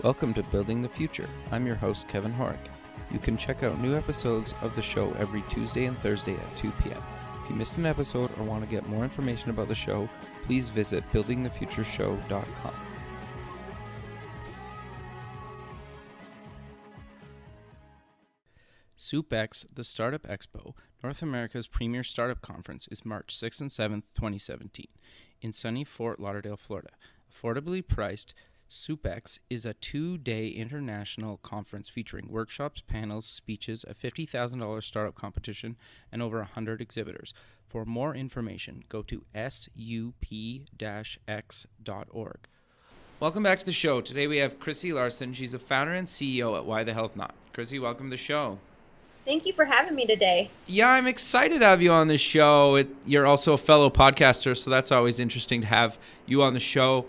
Welcome to Building the Future. I'm your host, Kevin Horick. You can check out new episodes of the show every Tuesday and Thursday at 2 p.m. If you missed an episode or want to get more information about the show, please visit buildingthefutureshow.com. H.O.P.E, the Startup Expo, North America's premier startup conference, is March 6th and 7th, 2017, in sunny Fort Lauderdale, Florida. Affordably priced, H.O.P.E is a 2-day international conference featuring workshops, panels, speeches, a $50,000 startup competition, and over 100 exhibitors. For more information, go to sup-x.org. Welcome back to the show. Today we have Chrissy Larsen. She's the founder and CEO at Why the Health Not. Chrissy, welcome to the show. Thank you for having me today. Yeah, I'm excited to have you on the show. You're also a fellow podcaster, so that's always interesting to have you on the show.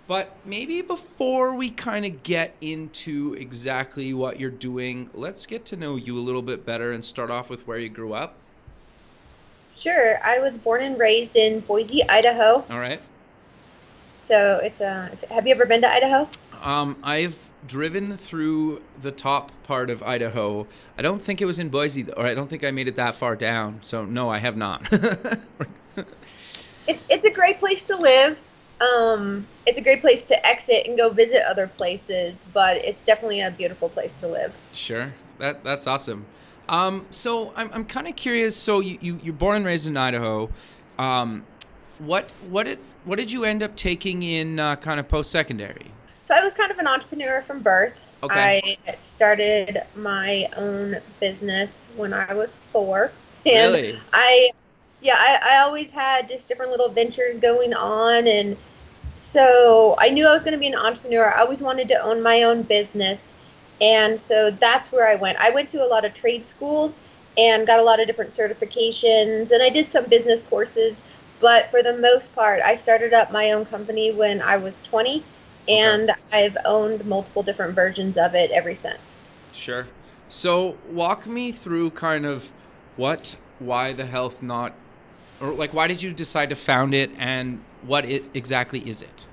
But maybe before we kind of get into exactly what you're doing, let's get to know you a little bit better and start off with where you grew up. Sure. I was born and raised in Boise, Idaho. All right. So it's have you ever been to Idaho? I've driven through the top part of Idaho. I don't think it was in Boise, or I don't think I made it that far down. So no, I have not. It's a great place to live. It's a great place to exit and go visit other places, but it's definitely a beautiful place to live. Sure. That's awesome. So I'm kind of curious. So you're born and raised in Idaho. What did you end up taking in kind of post-secondary? So I was kind of an entrepreneur from birth. Okay. I started my own business when I was 4. And Really? I always had just different little ventures going on, and so I knew I was going to be an entrepreneur. I always wanted to own my own business, and so that's where I went. I went to a lot of trade schools and got a lot of different certifications, and I did some business courses, but for the most part, I started up my own company when I was 20, and I've owned multiple different versions of it ever since. Sure. So walk me through kind of why the Health Not, or like why did you decide to found it, and what it exactly is it?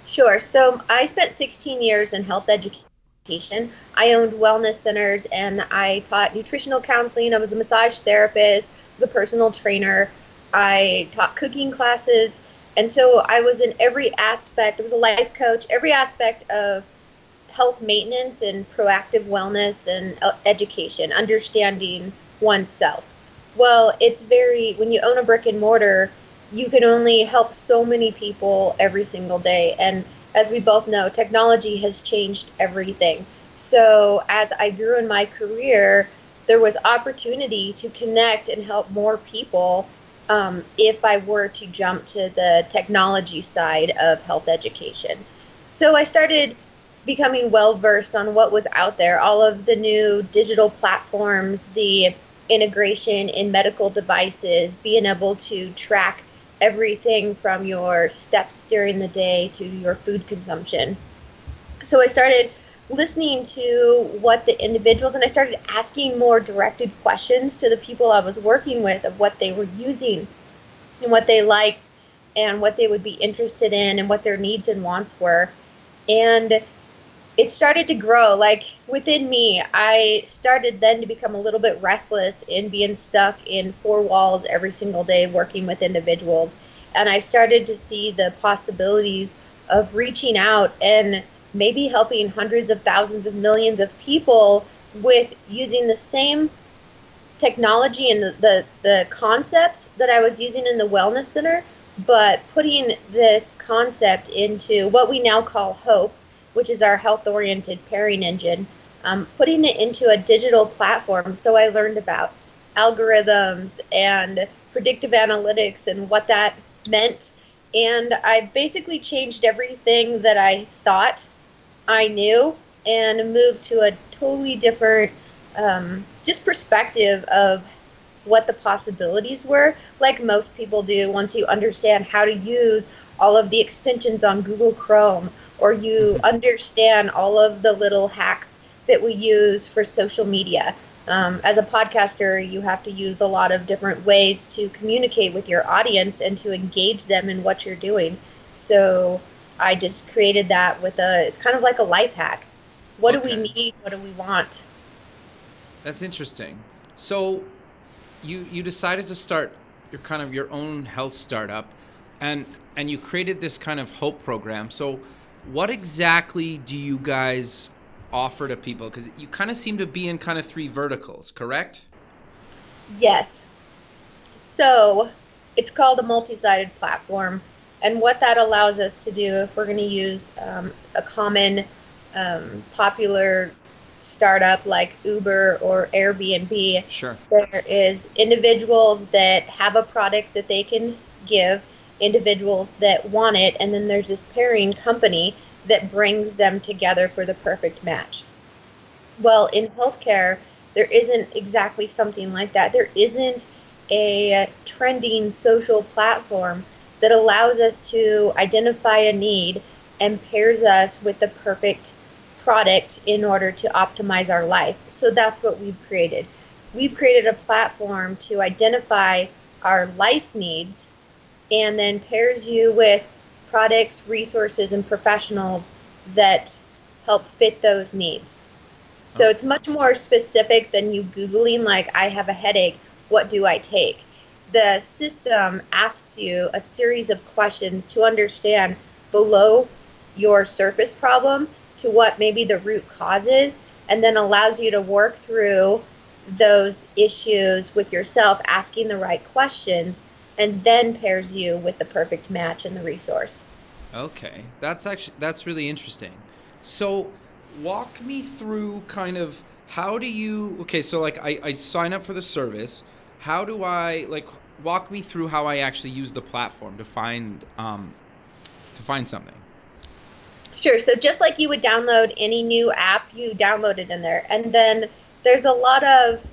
Sure. So I spent 16 years in health education. I owned wellness centers, and I taught nutritional counseling. I was a massage therapist, I was a personal trainer. I taught cooking classes. And so I was in every aspect. I was a life coach, every aspect of health maintenance and proactive wellness and education, understanding oneself. Well, when you own a brick and mortar, you can only help so many people every single day. And as we both know, technology has changed everything. So as I grew in my career, there was opportunity to connect and help more people if I were to jump to the technology side of health education. So I started becoming well-versed on what was out there, all of the new digital platforms, the integration in medical devices, being able to track everything from your steps during the day to your food consumption. So I started listening to what the individuals, and I started asking more directed questions to the people I was working with of what they were using and what they liked and what they would be interested in and what their needs and wants were. And it started to grow. Like within me, I started then to become a little bit restless in being stuck in 4 walls every single day working with individuals. And I started to see the possibilities of reaching out and maybe helping hundreds of thousands of millions of people with using the same technology and the concepts that I was using in the wellness center, but putting this concept into what we now call H.O.P.E, which is our health-oriented pairing engine, putting it into a digital platform. So I learned about algorithms and predictive analytics and what that meant. And I basically changed everything that I thought I knew and moved to a totally different just perspective of what the possibilities were, like most people do once you understand how to use all of the extensions on Google Chrome, or you understand all of the little hacks that we use for social media. As a podcaster, you have to use a lot of different ways to communicate with your audience and to engage them in what you're doing. So I just created that with it's kind of like a life hack. What do we Okay. need? What do we want? That's interesting. So you decided to start your own health startup, and you created this kind of Hope program. So what exactly do you guys offer to people? Because you kind of seem to be in kind of three verticals, correct? Yes. So it's called a multi-sided platform. And what that allows us to do, if we're going to use a common popular startup like Uber or Airbnb, Sure. there is individuals that have a product that they can give, individuals that want it, and then there's this pairing company that brings them together for the perfect match. Well, in healthcare, there isn't exactly something like that. There isn't a trending social platform that allows us to identify a need and pairs us with the perfect product in order to optimize our life. So that's what we've created. We've created a platform to identify our life needs and then pairs you with products, resources, and professionals that help fit those needs. So it's Okay. much more specific than you Googling, like, I have a headache, what do I take? The system asks you a series of questions to understand below your surface problem to what maybe the root cause is, and then allows you to work through those issues with yourself, asking the right questions, and then pairs you with the perfect match and the resource. Okay, that's really interesting. So, walk me through kind of how do you okay, so like I sign up for the service. How do I like walk me through how I actually use the platform to find something? Sure. So just like you would download any new app, you download it in there. And then there's a lot of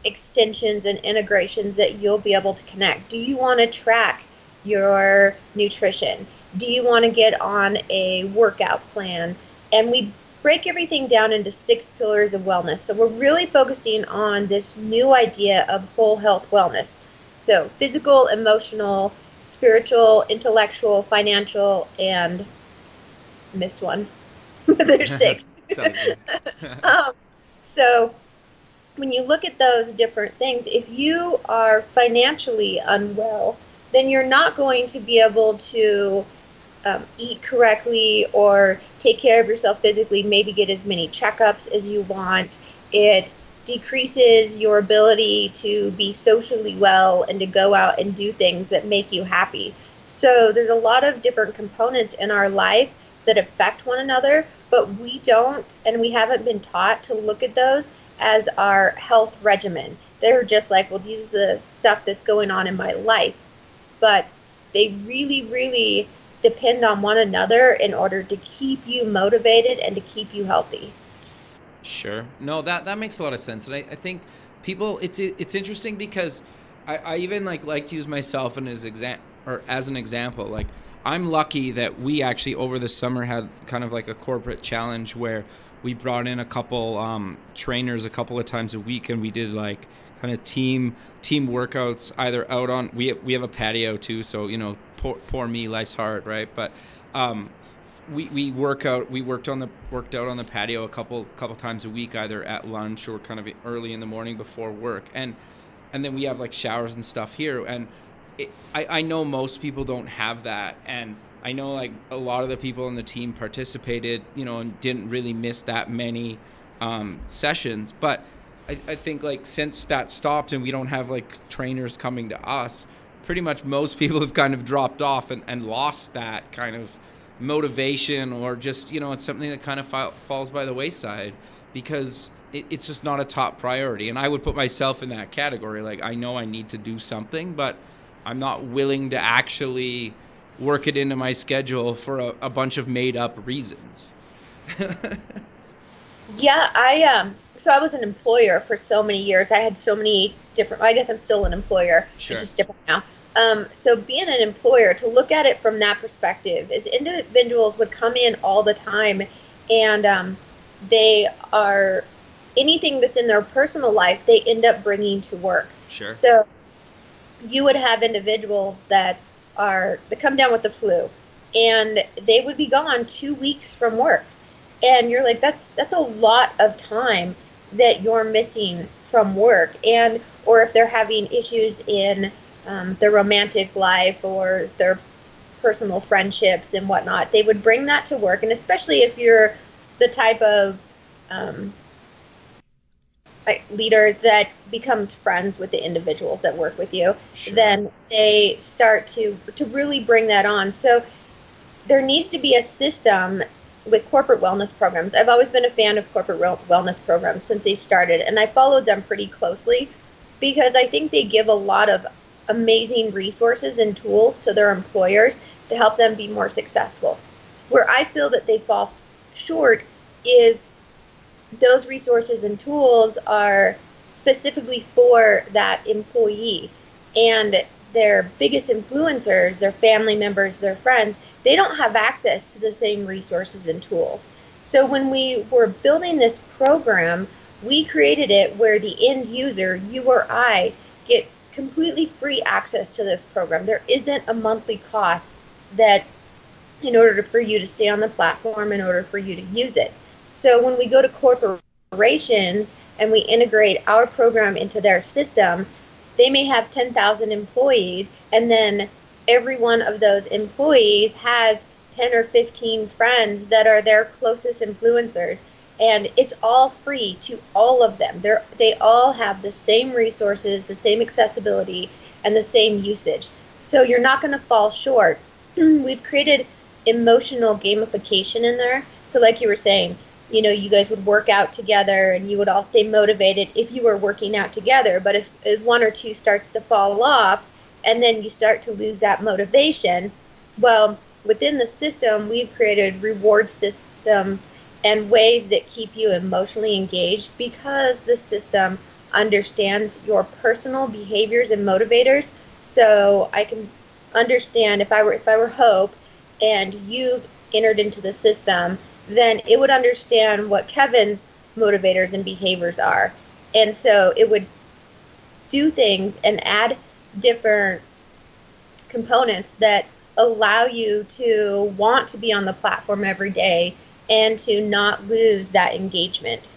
extensions and integrations that you'll be able to connect. Do you want to track your nutrition? Do you want to get on a workout plan? And we break everything down into 6 pillars of wellness. So we're really focusing on this new idea of whole health wellness. So physical, emotional, spiritual, intellectual, financial, and missed one. There's 6. It's all good. um, so when you look at those different things, if you are financially unwell, then you're not going to be able to eat correctly or take care of yourself physically, maybe get as many checkups as you want. It decreases your ability to be socially well and to go out and do things that make you happy. So there's a lot of different components in our life that affect one another, but we don't and we haven't been taught to look at those as our health regimen. They're just like, well, these is the stuff that's going on in my life. But they really, really depend on one another in order to keep you motivated and to keep you healthy. Sure. No, that makes a lot of sense, and I think people it's interesting because I even like to use myself in as an example. Like I'm lucky that we actually over the summer had kind of like a corporate challenge where we brought in a couple trainers a couple of times a week, and we did like kind of team workouts either out on we have a patio too, so poor me, life's hard, right? But um, we worked out on the patio a couple times a week, either at lunch or kind of early in the morning before work, and then we have like showers and stuff here, and I know most people don't have that, and I know like a lot of the people on the team participated, and didn't really miss that many sessions, but I think like since that stopped and we don't have like trainers coming to us, pretty much most people have kind of dropped off and lost that kind of motivation, or just it's something that kind of falls by the wayside because it's just not a top priority. And I would put myself in that category. Like I know I need to do something, but I'm not willing to actually work it into my schedule for a bunch of made up reasons. Yeah, so I was an employer for so many years. I had so many different, I guess I'm still an employer. It's Sure. just different now. So being an employer, to look at it from that perspective, is individuals would come in all the time, and they are anything that's in their personal life, they end up bringing to work. Sure. So you would have individuals that come down with the flu, and they would be gone 2 weeks from work. And you're like, that's a lot of time that you're missing from work. And or if they're having issues in their romantic life or their personal friendships and whatnot, they would bring that to work. And especially if you're the type of um, leader that becomes friends with the individuals that work with you, Sure. then they start to really bring that on. So there needs to be a system with corporate wellness programs. I've always been a fan of corporate wellness programs since they started, and I followed them pretty closely because I think they give a lot of amazing resources and tools to their employers to help them be more successful. Where I feel that they fall short is those resources and tools are specifically for that employee, and their biggest influencers, their family members, their friends, they don't have access to the same resources and tools. So when we were building this program, we created it where the end user, you or I, get completely free access to this program. There isn't a monthly cost that in order for you to stay on the platform, in order for you to use it. So when we go to corporations and we integrate our program into their system, they may have 10,000 employees, and then every one of those employees has 10 or 15 friends that are their closest influencers. And it's all free to all of them. They all have the same resources, the same accessibility, and the same usage. So you're not going to fall short. We've created emotional gamification in there. So like you were saying, you guys would work out together and you would all stay motivated if you were working out together. But if one or two starts to fall off and then you start to lose that motivation, well, within the system, we've created reward systems and ways that keep you emotionally engaged because the system understands your personal behaviors and motivators. So I can understand if I were H.O.P.E and you entered into the system, then it would understand what Kevin's motivators and behaviors are. And so it would do things and add different components that allow you to want to be on the platform every day and to not lose that engagement.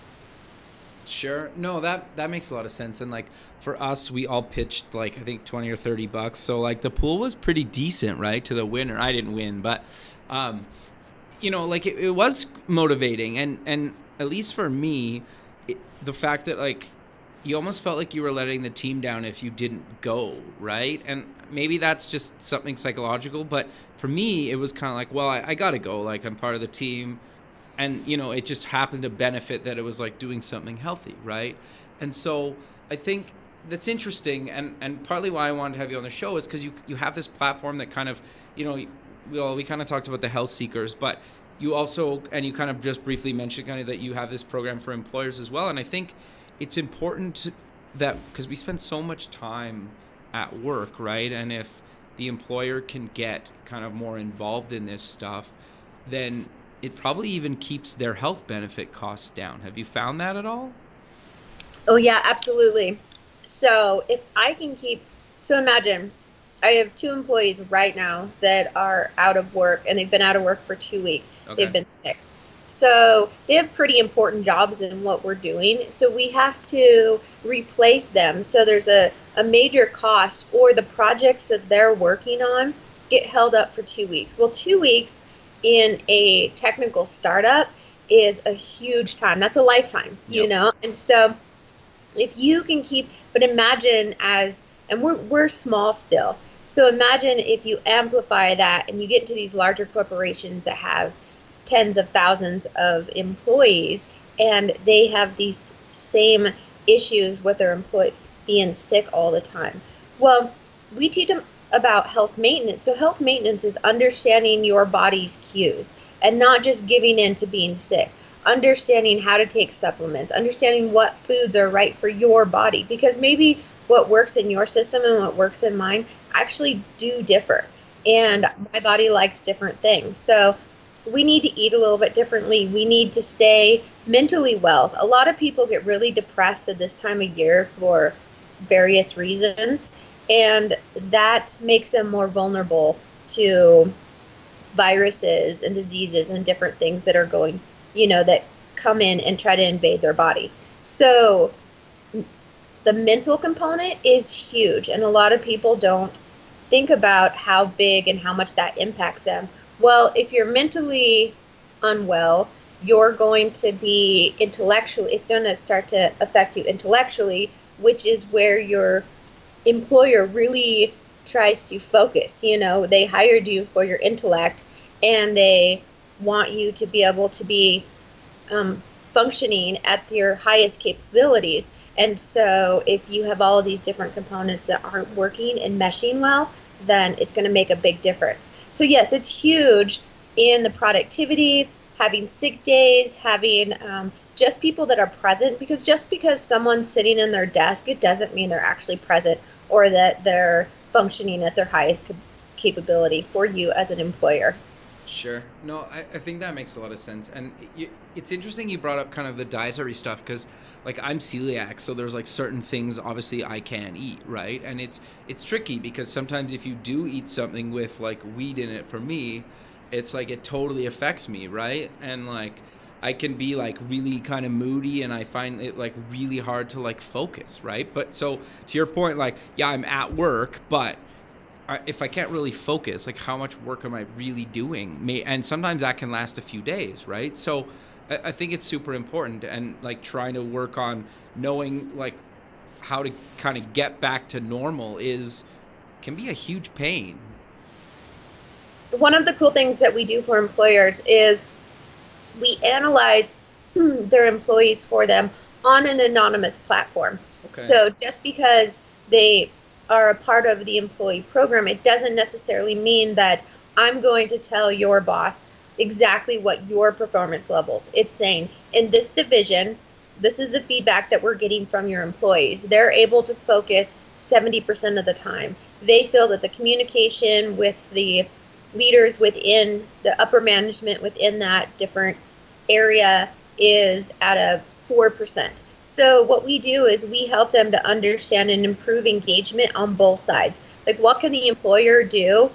Sure. No, that makes a lot of sense. And like for us, we all pitched like I think 20 or $30. So like the pool was pretty decent, right? To the winner. I didn't win, but um like it was motivating, and at least for me, the fact that like you almost felt like you were letting the team down if you didn't go, right? And maybe that's just something psychological, but for me, it was kind of like, well, I gotta go. Like I'm part of the team, and it just happened to benefit that it was like doing something healthy, right? And so I think that's interesting, and partly why I wanted to have you on the show is because you have this platform that kind of we kind of talked about the health seekers, but you also, and you kind of just briefly mentioned kind of that you have this program for employers as well. And I think it's important that because we spend so much time at work, right? And if the employer can get kind of more involved in this stuff, then it probably even keeps their health benefit costs down. Have you found that at all? Oh, yeah, absolutely. So if I can so imagine I have two employees right now that are out of work, and they've been out of work for 2 weeks. Okay. They've been sick. So they have pretty important jobs in what we're doing. So we have to replace them. So there's a major cost, or the projects that they're working on get held up for 2 weeks. Well, 2 weeks in a technical startup is a huge time. That's a lifetime, Yep. And so if you can but imagine and we're small still. So imagine if you amplify that and you get into these larger corporations that have tens of thousands of employees, and they have these same issues with their employees being sick all the time. Well, we teach them about health maintenance. So health maintenance is understanding your body's cues and not just giving in to being sick. Understanding how to take supplements, understanding what foods are right for your body, because maybe what works in your system and what works in mine actually do differ. And my body likes different things. So we need to eat a little bit differently. We need to stay mentally well. A lot of people get really depressed at this time of year for various reasons, and that makes them more vulnerable to viruses and diseases and different things that are going, that come in and try to invade their body. So the mental component is huge, and a lot of people don't think about how big and how much that impacts them. Well, if you're mentally unwell, you're going to be intellectually, it's going to start to affect you intellectually, which is where your employer really tries to focus. They hired you for your intellect, and they want you to be able to be functioning at your highest capabilities. And so if you have all of these different components that aren't working and meshing well, then it's going to make a big difference. So yes, it's huge in the productivity, having sick days, having just people that are present, because just because someone's sitting in their desk, it doesn't mean they're actually present or that they're functioning at their highest capability for you as an employer. Sure. No, I think that makes a lot of sense. And it's interesting you brought up kind of the dietary stuff because, like, I'm celiac, so there's like certain things obviously I can't eat, right? And it's tricky because sometimes if you do eat something with like wheat in it, for me, it's like it totally affects me, right? And like I can be like really kind of moody and I find it like really hard to like focus, right? But so to your point, like, yeah, I'm at work, but if I can't really focus, like how much work am I really doing? And sometimes that can last a few days, right? So I think it's super important, and like trying to work on knowing like how to kind of get back to normal can be a huge pain. One of the cool things that we do for employers is we analyze their employees for them on an anonymous platform. Okay. So just because they are a part of the employee program, it doesn't necessarily mean that I'm going to tell your boss exactly what your performance levels. It's saying in this division, this is the feedback that we're getting from your employees. They're able to focus 70% of the time. They feel that the communication with the leaders within the upper management within that different area is at a 4%. So what we do is we help them to understand and improve engagement on both sides. Like, what can the employer do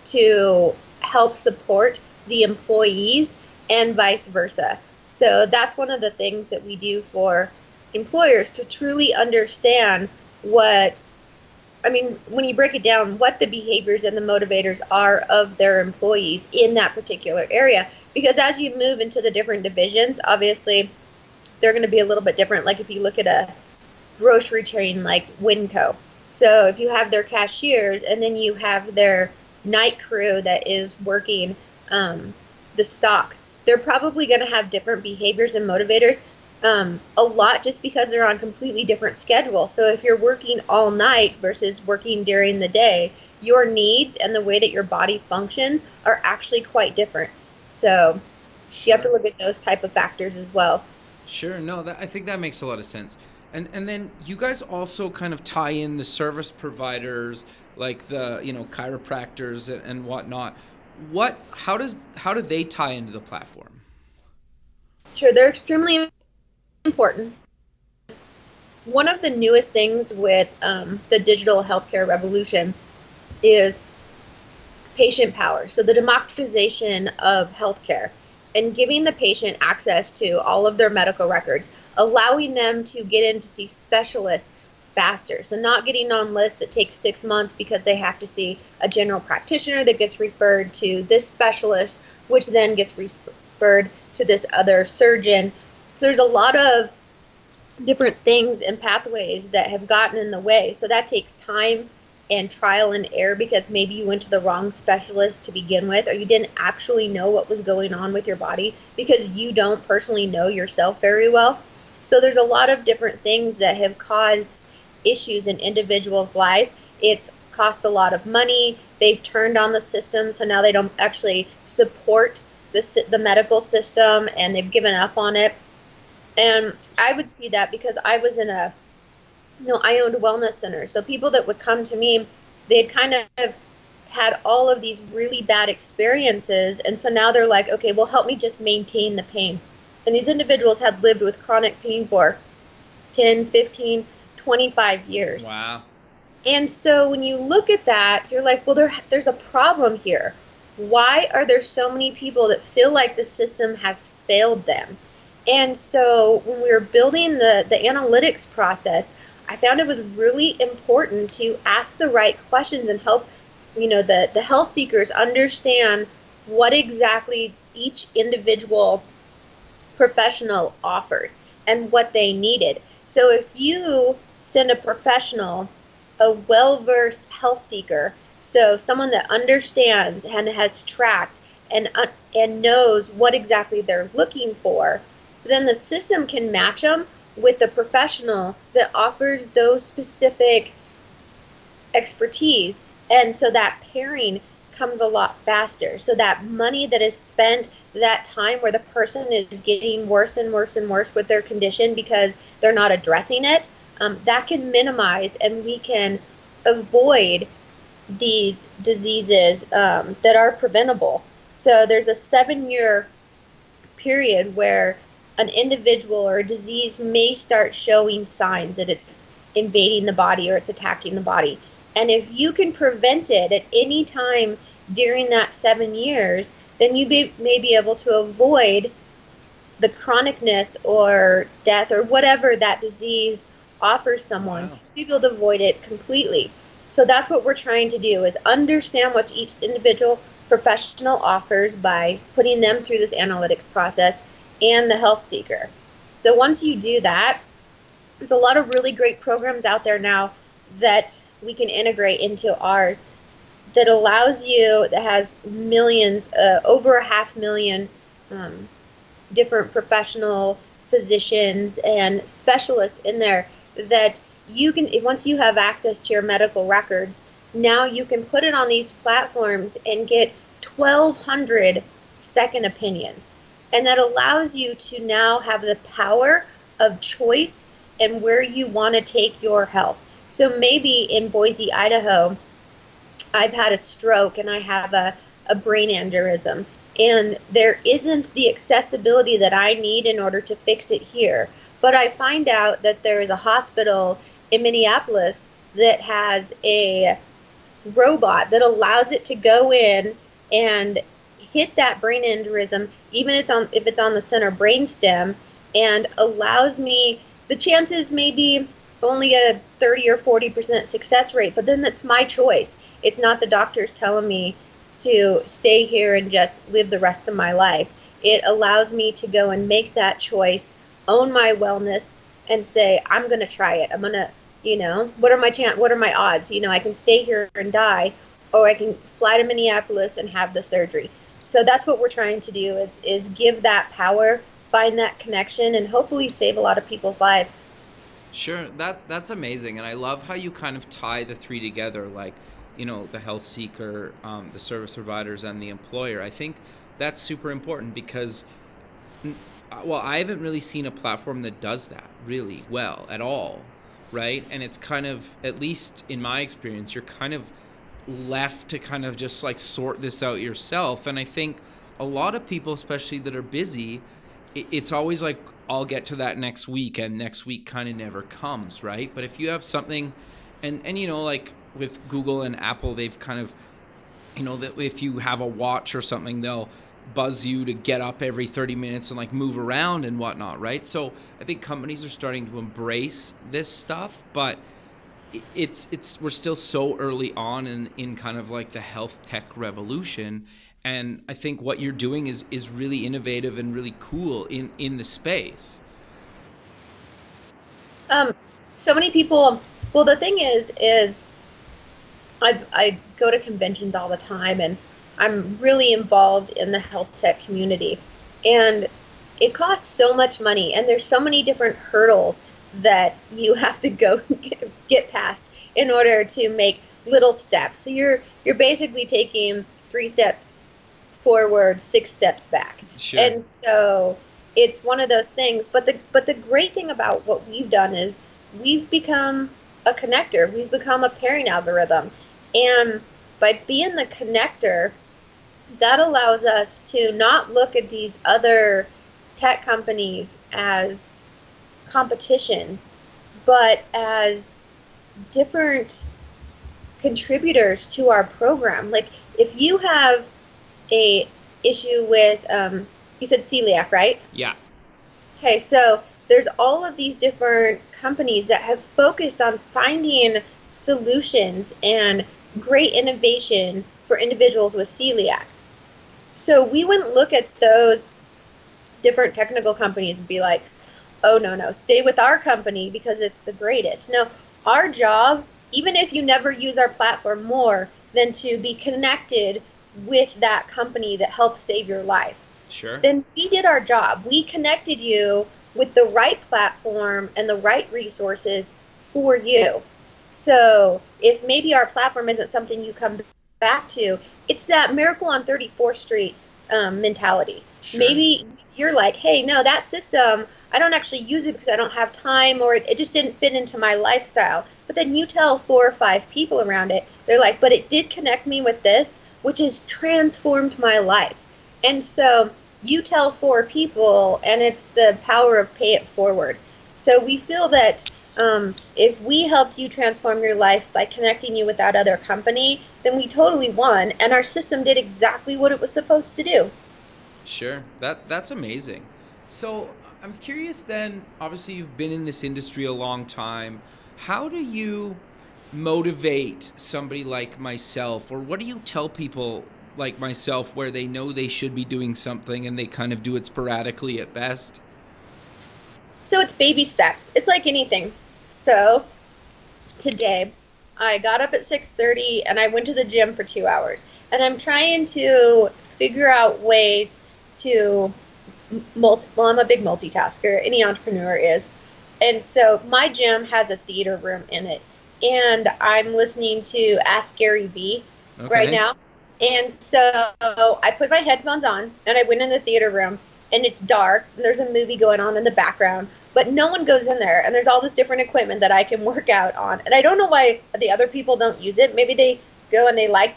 to help support the employees and vice versa? So that's one of the things that we do for employers to truly understand when you break it down, what the behaviors and the motivators are of their employees in that particular area. Because as you move into the different divisions, obviously they're going to be a little bit different. Like if you look at a grocery chain like Winco. So if you have their cashiers and then you have their night crew that is working the stock, they're probably going to have different behaviors and motivators a lot just because they're on completely different schedules. So if you're working all night versus working during the day, your needs and the way that your body functions are actually quite different. So you have to look at those type of factors as well. Sure. No, I think that makes a lot of sense. And then you guys also kind of tie in the service providers, like the chiropractors and whatnot. How do they tie into the platform? Sure, they're extremely important. One of the newest things with the digital healthcare revolution is patient power. So the democratization of healthcare and giving the patient access to all of their medical records, allowing them to get in to see specialists faster. So not getting on lists that take 6 months because they have to see a general practitioner that gets referred to this specialist, which then gets referred to this other surgeon. So there's a lot of different things and pathways that have gotten in the way. So that takes time and trial and error because maybe you went to the wrong specialist to begin with, or you didn't actually know what was going on with your body because you don't personally know yourself very well. So there's a lot of different things that have caused issues in individuals' life. It's cost a lot of money. They've turned on the system, so now they don't actually support the medical system, and they've given up on it. And I would see that because I was in I owned a wellness center. So people that would come to me, they'd kind of had all of these really bad experiences. And so now they're like, okay, well, help me just maintain the pain. And these individuals had lived with chronic pain for 10, 15, 25 years. Wow. And so when you look at that, you're like, well, there's a problem here. why are there so many people that feel like the system has failed them? And so when we were building the analytics process, I found it was really important to ask the right questions and help, the health seekers understand what exactly each individual professional offered and what they needed. So if you send a professional, a well-versed health seeker, so someone that understands and has tracked and knows what exactly they're looking for, then the system can match them with the professional that offers those specific expertise. And so that pairing comes a lot faster. So that money that is spent, that time where the person is getting worse and worse and worse with their condition because they're not addressing it, that can minimize, and we can avoid these diseases that are preventable. So there's a 7-year period where an individual or a disease may start showing signs that it's invading the body or it's attacking the body. And if you can prevent it at any time during that 7 years, then you may be able to avoid the chronicness or death or whatever that disease offers someone. Wow. You'll be able to avoid it completely. So that's what we're trying to do, is understand what each individual professional offers by putting them through this analytics process and the health seeker. So once you do that, there's a lot of really great programs out there now that we can integrate into ours that allows you, that has millions, over 500,000 different professional physicians and specialists in there that you can, once you have access to your medical records, now you can put it on these platforms and get 1,200 second opinions. And that allows you to now have the power of choice and where you want to take your health. So maybe in Boise, Idaho, I've had a stroke and I have a brain aneurysm, and there isn't the accessibility that I need in order to fix it here. But I find out that there is a hospital in Minneapolis that has a robot that allows it to go in and hit that brain aneurysm, even if it's on the center brainstem, and allows me, the chances may be only a 30 or 40% success rate, but then that's my choice. It's not the doctors telling me to stay here and just live the rest of my life. It allows me to go and make that choice, own my wellness, and say, I'm going to try it. I'm going to, what are my odds? I can stay here and die, or I can fly to Minneapolis and have the surgery. So that's what we're trying to do, is give that power, find that connection, and hopefully save a lot of people's lives. Sure, that's amazing, and I love how you kind of tie the three together, like, the health seeker, the service providers, and the employer. I think that's super important because, well, I haven't really seen a platform that does that really well at all, right? And it's kind of, at least in my experience, you're kind of left to kind of just like sort this out yourself. And I think a lot of people, especially that are busy, it's always like, I'll get to that next week, and next week kind of never comes, right? But if you have something, and like with Google and Apple, they've kind of, that if you have a watch or something, they'll buzz you to get up every 30 minutes and like move around and whatnot, right? So I think companies are starting to embrace this stuff, but we're still so early on in kind of like the health tech revolution. And I think what you're doing is really innovative and really cool in the space. So many people. Well, the thing is, I go to conventions all the time, and I'm really involved in the health tech community, and it costs so much money, and there's so many different hurdles that you have to go get past in order to make little steps. So you're basically taking 3 steps forward, 6 steps back. Sure. And so it's one of those things. But the great thing about what we've done is we've become a connector. We've become a pairing algorithm. And by being the connector, that allows us to not look at these other tech companies as competition, but as different contributors to our program. Like, if you have a issue with, you said celiac, right? Yeah. Okay, so there's all of these different companies that have focused on finding solutions and great innovation for individuals with celiac. So we wouldn't look at those different technical companies and be like, oh, no, no, stay with our company because it's the greatest. No, our job, even if you never use our platform more than to be connected with that company that helps save your life, Sure. then we did our job. We connected you with the right platform and the right resources for you. So if maybe our platform isn't something you come back to, it's that Miracle on 34th Street mentality. Sure. Maybe you're like, hey, no, that system, I don't actually use it because I don't have time or it just didn't fit into my lifestyle. But then you tell 4 or 5 people around it, they're like, but it did connect me with this, which has transformed my life. And so you tell 4 people, and it's the power of pay it forward. So we feel that if we helped you transform your life by connecting you with that other company, then we totally won, and our system did exactly what it was supposed to do. Sure. That's amazing. So I'm curious then, obviously you've been in this industry a long time. How do you motivate somebody like myself, or what do you tell people like myself where they know they should be doing something and they kind of do it sporadically at best? So it's baby steps. It's like anything. So today I got up at 6:30 and I went to the gym for 2 hours. And I'm trying to figure out ways to well, I'm a big multitasker. Any entrepreneur is. And so my gym has a theater room in it. And I'm listening to Ask Gary Vee right Okay. now. And so I put my headphones on and I went in the theater room and it's dark and there's a movie going on in the background, but no one goes in there and there's all this different equipment that I can work out on. And I don't know why the other people don't use it. Maybe they go and they like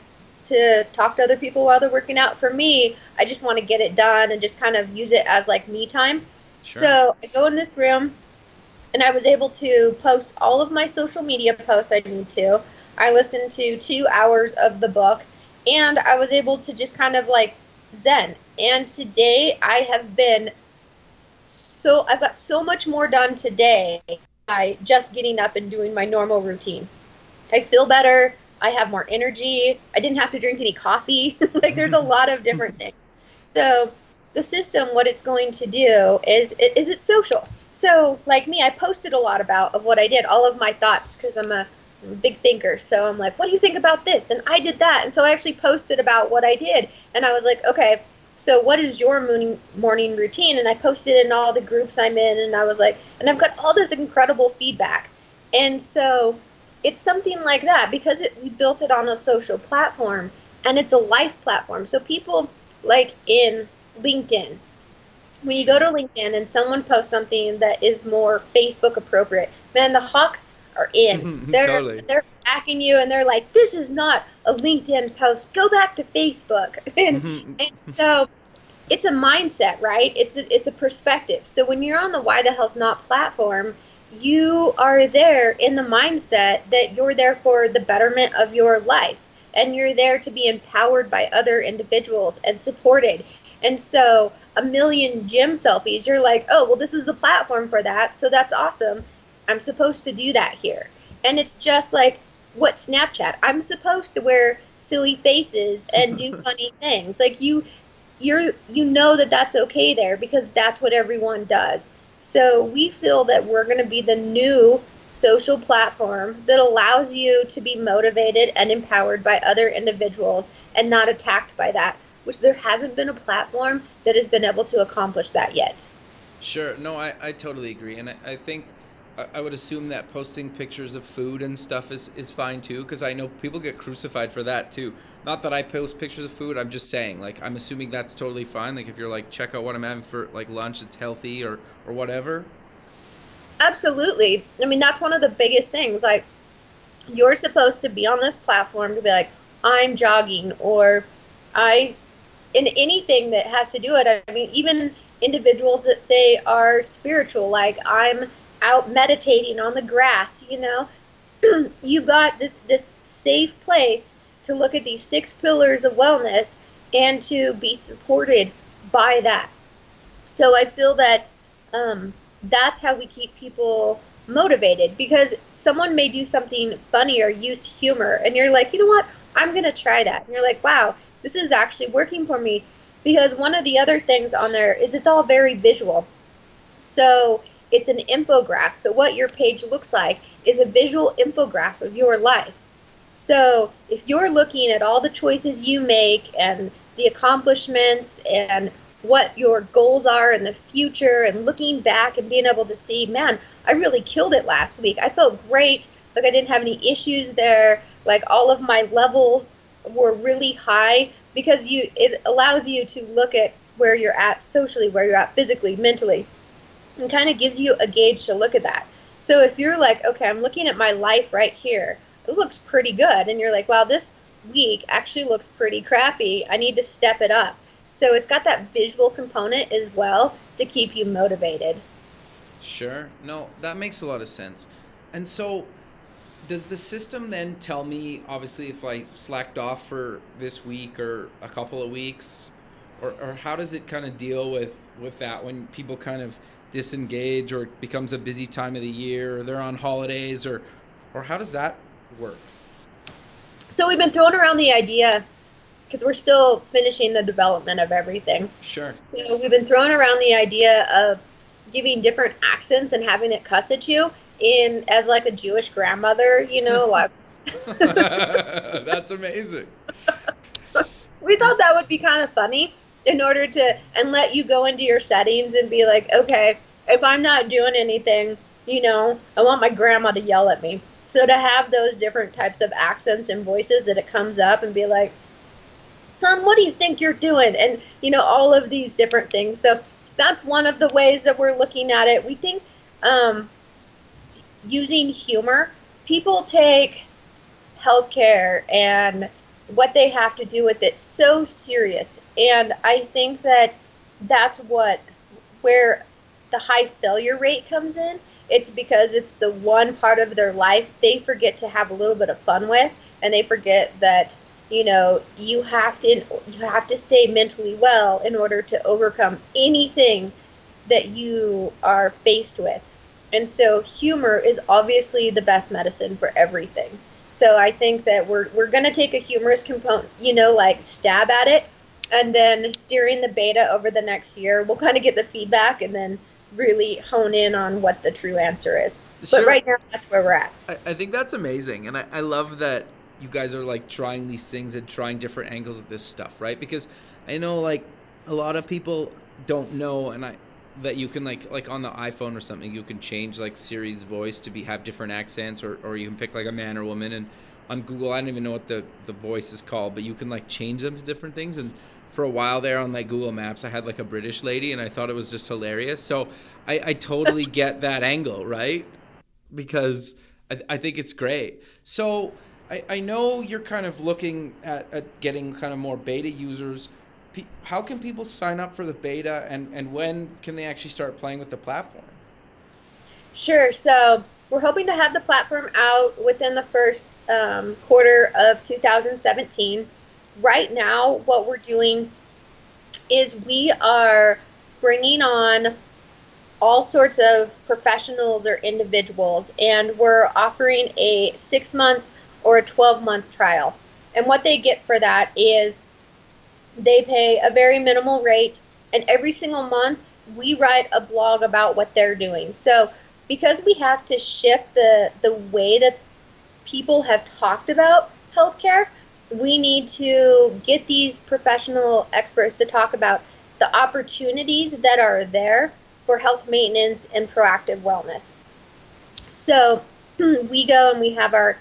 to talk to other people while they're working out. For me, I just want to get it done and just kind of use it as like me time. Sure. So I go in this room and I was able to post all of my social media posts I need to. I listened to 2 hours of the book and I was able to just kind of like zen. And today I've got so much more done today by just getting up and doing my normal routine. I feel better. I have more energy. I didn't have to drink any coffee. Like there's a lot of different things. So the system, what it's going to do is it's social. So like me, I posted a lot about of what I did, all of my thoughts, because I'm a big thinker. So I'm like, what do you think about this? And I did that. And so I actually posted about what I did. And I was like, okay, so what is your morning routine? And I posted in all the groups I'm in. And I was like, and I've got all this incredible feedback. And so it's something like that because we built it on a social platform and it's a life platform. So people like in LinkedIn, when you go Sure. to LinkedIn and someone posts something that is more Facebook appropriate, man, the hawks are in. They're Totally. they're attacking you and they're like, this is not a LinkedIn post. Go back to Facebook. And so it's a mindset, right? It's a perspective. So when you're on the Why the Health Not platform, you are there in the mindset that you're there for the betterment of your life and you're there to be empowered by other individuals and supported. And so a million gym selfies, you're like, oh, well, this is a platform for that. So that's awesome. I'm supposed to do that here. And it's just like what Snapchat. I'm supposed to wear silly faces and do funny things. Like you know that that's okay there because that's what everyone does. So we feel that we're going to be the new social platform that allows you to be motivated and empowered by other individuals and not attacked by that, which there hasn't been a platform that has been able to accomplish that yet. Sure. No, I totally agree. And I think I would assume that posting pictures of food and stuff is fine too, because I know people get crucified for that too. Not that I post pictures of food, I'm just saying, like, I'm assuming that's totally fine. Like, if you're like, check out what I'm having for like lunch, it's healthy or whatever. Absolutely. I mean, that's one of the biggest things. Like, you're supposed to be on this platform to be like, I'm jogging or I in anything that has to do it. I mean, even individuals that say are spiritual, like I'm out meditating on the grass, you've got this safe place to look at these 6 pillars of wellness and to be supported by that. So I feel that that's how we keep people motivated, because someone may do something funny or use humor, and you're like, you know what, I'm going to try that. And you're like, wow, this is actually working for me. Because one of the other things on there is it's all very visual. So it's an infographic. So what your page looks like is a visual infographic of your life. So if you're looking at all the choices you make and the accomplishments and what your goals are in the future, and looking back and being able to see, man, I really killed it last week. I felt great. Like I didn't have any issues there. Like all of my levels were really high, because it allows you to look at where you're at socially, where you're at physically, mentally, and kind of gives you a gauge to look at that. So if you're like, okay, I'm looking at my life right here, it looks pretty good, and you're like, wow, this week actually looks pretty crappy, I need to step it up. So it's got that visual component as well to keep you motivated. Sure. No, that makes a lot of sense. And so, does the system then tell me, obviously, if I slacked off for this week or a couple of weeks, or how does it kind of deal with that when people kind of disengage, or it becomes a busy time of the year, or they're on holidays, or how does that work? So we've been throwing around the idea, because we're still finishing the development of everything. Sure. So we've been throwing around the idea of giving different accents and having it cuss at you in as like a Jewish grandmother, like That's amazing. we thought that would be kind of funny, in order to and let you go into your settings and be like, okay, if I'm not doing anything, I want my grandma to yell at me. So to have those different types of accents and voices, that it comes up and be like, son, what do you think you're doing? And all of these different things. So that's one of the ways that we're looking at it. We think using humor, people take healthcare and what they have to do with it so serious, and I think that that's where the high failure rate comes in. It's because it's the one part of their life they forget to have a little bit of fun with, and they forget that you have to stay mentally well in order to overcome anything that you are faced with. And so humor is obviously the best medicine for everything. So I think that we're going to take a humorous component, like stab at it. And then during the beta over the next year, we'll kind of get the feedback and then really hone in on what the true answer is. But Sure. right now, that's where we're at. I think that's amazing. And I love that you guys are like trying these things and trying different angles of this stuff, right? Because I know like a lot of people don't know, and that you can like on the iPhone or something, you can change like Siri's voice to have different accents, or you can pick like a man or woman. And on Google, I don't even know what the voice is called, but you can like change them to different things. And for a while there on like Google Maps, I had like a British lady, and I thought it was just hilarious. So I totally get that angle, right? Because I think it's great. So I know you're kind of looking at getting kind of more beta users. How can people sign up for the beta, and when can they actually start playing with the platform? Sure. So we're hoping to have the platform out within the first quarter of 2017. Right now, what we're doing is we are bringing on all sorts of professionals or individuals, and we're offering a 6 months or a 12-month trial. And what they get for that is they pay a very minimal rate, and every single month we write a blog about what they're doing. So because we have to shift the way that people have talked about healthcare, we need to get these professional experts to talk about the opportunities that are there for health maintenance and proactive wellness. So we go and we have our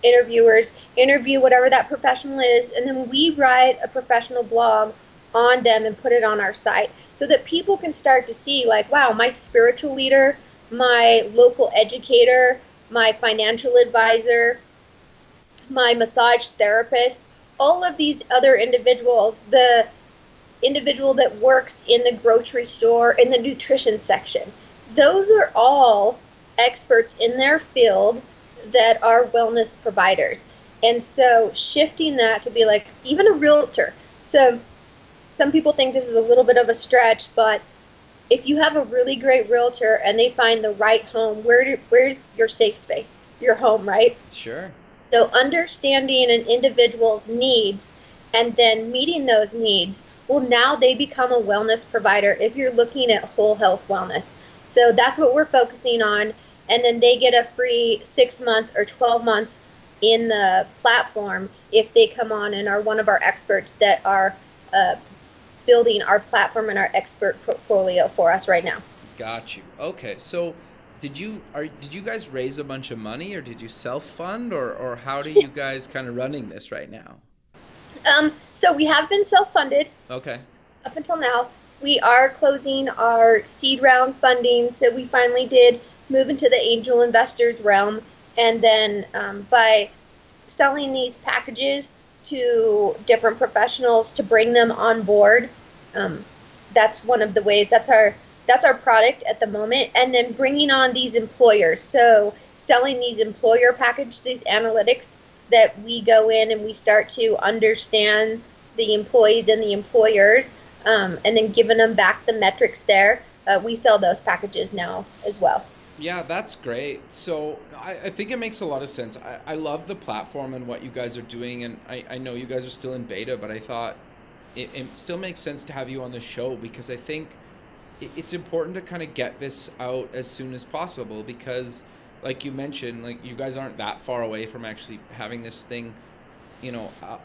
interviewers interview whatever that professional is, and then we write a professional blog on them and put it on our site, so that people can start to see, like, wow, my spiritual leader, my local educator, my financial advisor, my massage therapist, all of these other individuals, the individual that works in the grocery store in the nutrition section, those are all experts in their field that are wellness providers. And so shifting that to be like, even a realtor. So some people think this is a little bit of a stretch, but if you have a really great realtor and they find the right home, where's your safe space? Your home, right? Sure. So understanding an individual's needs and then meeting those needs, well, now they become a wellness provider if you're looking at whole health wellness. So that's what we're focusing on. And then they get a free 6 months or 12 months in the platform if they come on and are one of our experts that are building our platform and our expert portfolio for us right now. Got you. Okay, so did you guys raise a bunch of money, or did you self fund, or how do you guys kind of running this right now? So we have been self-funded Okay. up until now. We are closing our seed round funding, so we finally did move into the angel investors realm. And then by selling these packages to different professionals to bring them on board, um, that's one of the ways. That's our product at the moment. And then bringing on these employers, so selling these employer package, these analytics that we go in and we start to understand the employees and the employers, and then giving them back the metrics there. We sell those packages now as well. Yeah, that's great. So I think it makes a lot of sense. I love the platform and what you guys are doing, and I know you guys are still in beta, but I thought it still makes sense to have you on the show, because I think it's important to kind of get this out as soon as possible, because like you mentioned, like you guys aren't that far away from actually having this thing,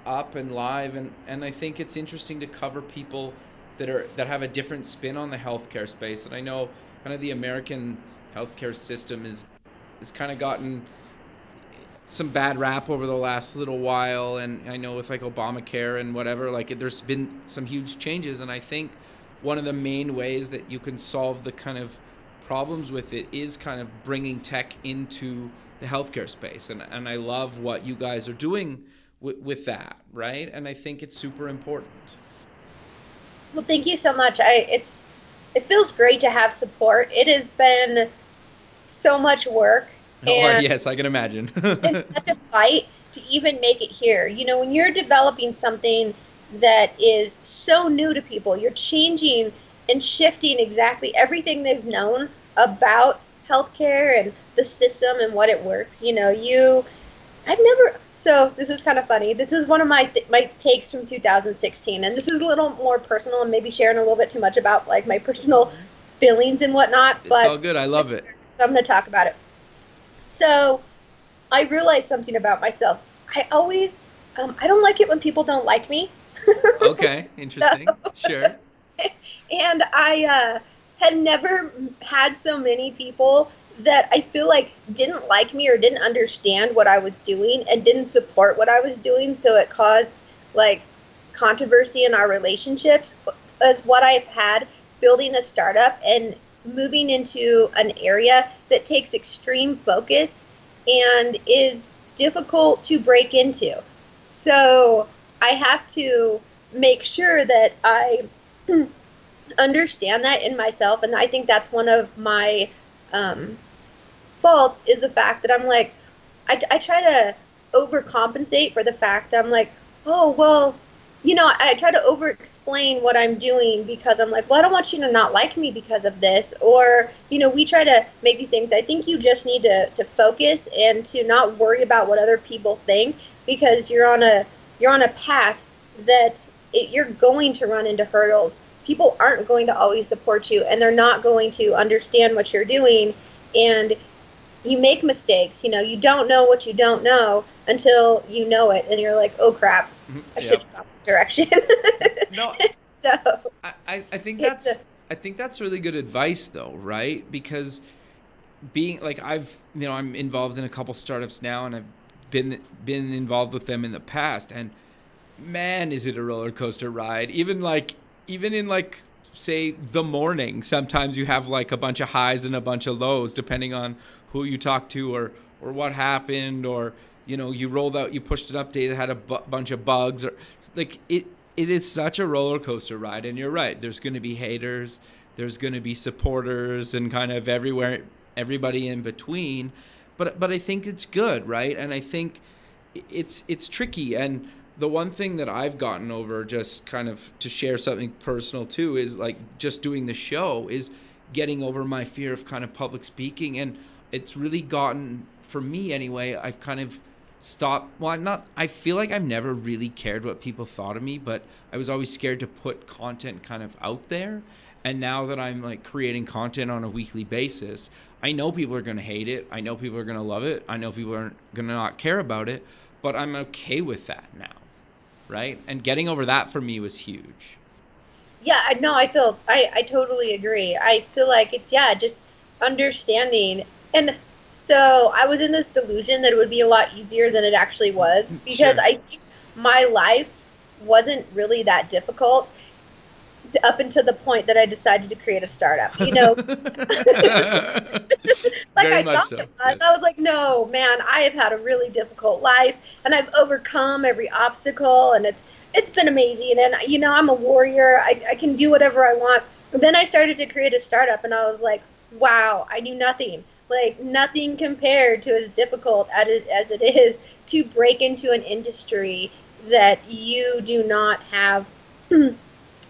up and live, and I think it's interesting to cover people that have a different spin on the healthcare space. And I know kind of the American healthcare system is kind of gotten some bad rap over the last little while, and I know with like Obamacare and whatever, like there's been some huge changes, and I think one of the main ways that you can solve the kind of problems with it is kind of bringing tech into the healthcare space, and I love what you guys are doing with that, right? And I think it's super important. Well, thank you so much. It feels great to have support. It has been so much work, Oh, and yes, I can imagine. it's such a fight to even make it here. When you're developing something that is so new to people, you're changing and shifting exactly everything they've known about healthcare and the system and what it works. I've never. So this is kind of funny. This is one of my takes from 2016, and this is a little more personal, and maybe sharing a little bit too much about like my personal feelings and whatnot. It's But all good. I love it. so I'm going to talk about it. So I realized something about myself. I don't like it when people don't like me. Okay, interesting. So, Sure. and I had never had so many people that I feel like didn't like me or didn't understand what I was doing and didn't support what I was doing. So it caused like controversy in our relationships, as what I've had building a startup and moving into an area that takes extreme focus and is difficult to break into. So I have to make sure that I understand that in myself. And I think that's one of my um, faults, is the fact that I'm like, I try to overcompensate for the fact that I'm like, oh, well, I try to over explain what I'm doing, because I'm like, well, I don't want you to not like me because of this. Or, we try to make these things. I think you just need to focus and to not worry about what other people think, because you're on a path that you're going to run into hurdles. People aren't going to always support you, and they're not going to understand what you're doing. And you make mistakes. You don't know what you don't know until you know it, and you're like, oh crap, I should Yep. have gone this direction. No, So I think it's a, that's really good advice though, right? Because being like I'm involved in a couple startups now, and I've been involved with them in the past, and man, is it a roller coaster ride. Even in like say the morning, sometimes you have like a bunch of highs and a bunch of lows depending on who you talk to, or what happened, or you pushed an update that had a bunch of bugs, or like it is such a roller coaster ride. And you're right, there's going to be haters, there's going to be supporters, and kind of everybody in between, but I think it's good, right? And I think it's tricky. And the one thing that I've gotten over, just kind of to share something personal too, is like just doing the show, is getting over my fear of kind of public speaking. And it's really gotten, for me anyway, I've kind of stopped. Well, I feel like I've never really cared what people thought of me, but I was always scared to put content kind of out there. And now that I'm like creating content on a weekly basis, I know people are going to hate it. I know people are going to love it. I know people are going to not care about it, but I'm okay with that now. Right? And getting over that for me was huge. Yeah, no, I totally agree. I feel like it's, yeah, just understanding. And so I was in this delusion that it would be a lot easier than it actually was, because Sure. I think my life wasn't really that difficult up until the point that I decided to create a startup. Like Very I much thought so. it was. Yes. I was like, no, man, I have had a really difficult life, and I've overcome every obstacle, and it's been amazing. And I'm a warrior. I can do whatever I want. And then I started to create a startup, and I was like, wow, I knew nothing. Like nothing compared to as difficult as it is to break into an industry that you do not have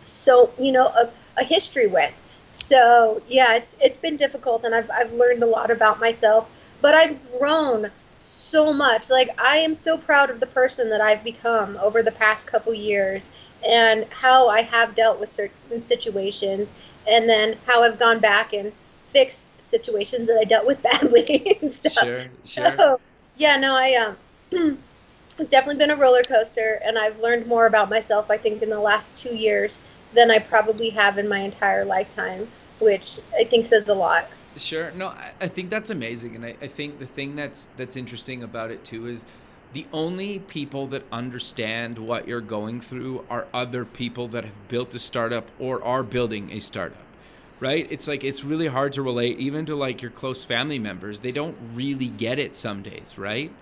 so a history with. So yeah, it's been difficult, and I've learned a lot about myself, but I've grown so much. Like I am so proud of the person that I've become over the past couple years, and how I have dealt with certain situations, and then how I've gone back and fixed situations that I dealt with badly and stuff. Sure, sure. So yeah, no, it's definitely been a roller coaster, and I've learned more about myself, I think, in the last 2 years than I probably have in my entire lifetime, which I think says a lot. Sure. No, I think that's amazing. And I think the thing that's interesting about it too is the only people that understand what you're going through are other people that have built a startup or are building a startup. Right? It's like it's really hard to relate even to like your close family members. They don't really get it some days, right?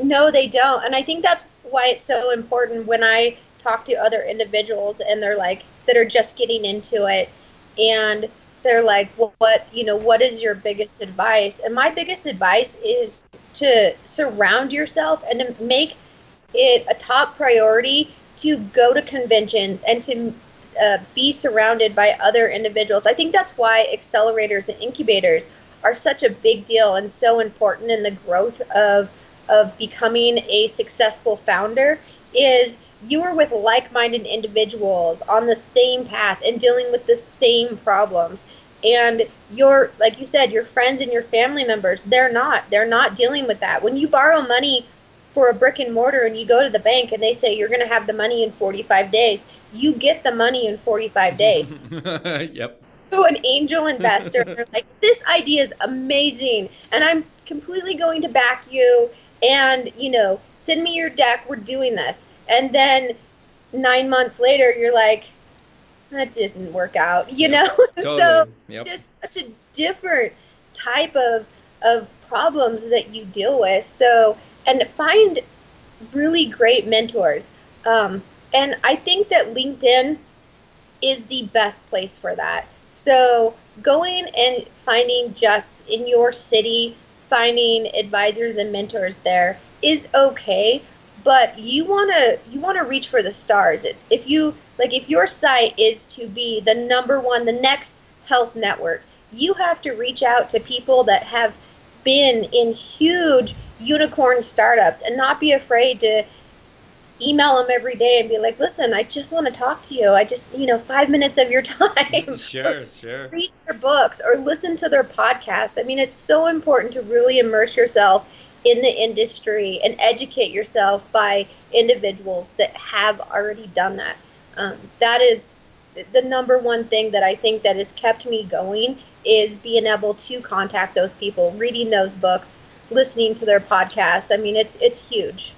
No, they don't. And I think that's why it's so important when I talk to other individuals, and they're like, that are just getting into it, and they're like, well, what is your biggest advice? And my biggest advice is to surround yourself and to make it a top priority to go to conventions and to be surrounded by other individuals. I think that's why accelerators and incubators are such a big deal and so important in the growth of becoming a successful founder, is you are with like-minded individuals on the same path and dealing with the same problems. And your, like you said, your friends and your family members, they're not dealing with that. When you borrow money for a brick and mortar and you go to the bank and they say you're going to have the money in 45 days, you get the money in 45 days. Yep. So an angel investor, like, this idea is amazing, and I'm completely going to back you, and send me your deck, we're doing this. And then 9 months later you're like, that didn't work out, Yep. so Totally. it's Yep. just such a different type of problems that you deal with. So, and find really great mentors. And I think that LinkedIn is the best place for that. So going and finding just in your city, finding advisors and mentors there is okay, but you want to reach for the stars. If your site is to be the number one, the next health network, you have to reach out to people that have been in huge unicorn startups, and not be afraid to email them every day and be like, listen, I just want to talk to you. I just, 5 minutes of your time. Or Sure, sure. read their books or listen to their podcasts. I mean, it's so important to really immerse yourself in the industry and educate yourself by individuals that have already done that. That is the number one thing that I think that has kept me going, is being able to contact those people, reading those books, listening to their podcasts. I mean, it's huge.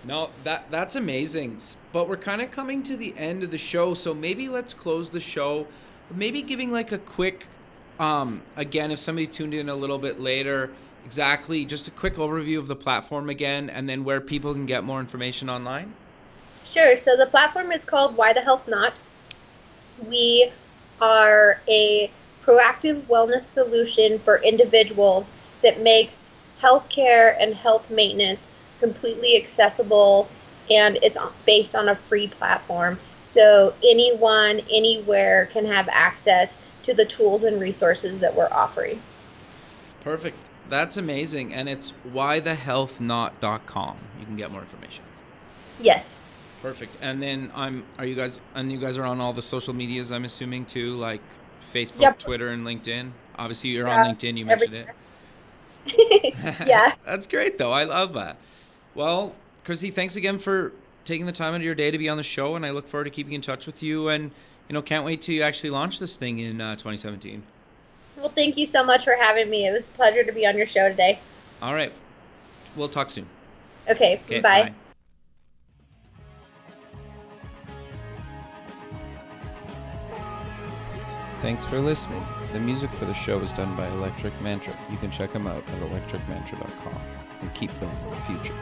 No, that's amazing. But we're kind of coming to the end of the show, so maybe let's close the show. Maybe giving like a quick, again, if somebody tuned in a little bit later, exactly, just a quick overview of the platform again, and then where people can get more information online. Sure. So the platform is called Why the Health Not. We are a proactive wellness solution for individuals that makes healthcare and health maintenance completely accessible, and it's based on a free platform. So anyone, anywhere can have access to the tools and resources that we're offering. Perfect. That's amazing. And it's whythehealthnot.com. You can get more information. Yes. Perfect. And then you guys are on all the social medias, I'm assuming, too, like Facebook, Yep. Twitter, and LinkedIn. Obviously, you're on LinkedIn. You mentioned it. Yeah. That's great, though. I love that. Well, Chrissy, thanks again for taking the time out of your day to be on the show, and I look forward to keeping in touch with you. And can't wait to actually launch this thing in 2017. Well, thank you so much for having me. It was a pleasure to be on your show today. All right. We'll talk soon. Okay, bye. Thanks for listening. The music for the show is done by Electric Mantra. You can check them out at electricmantra.com and keep building the future.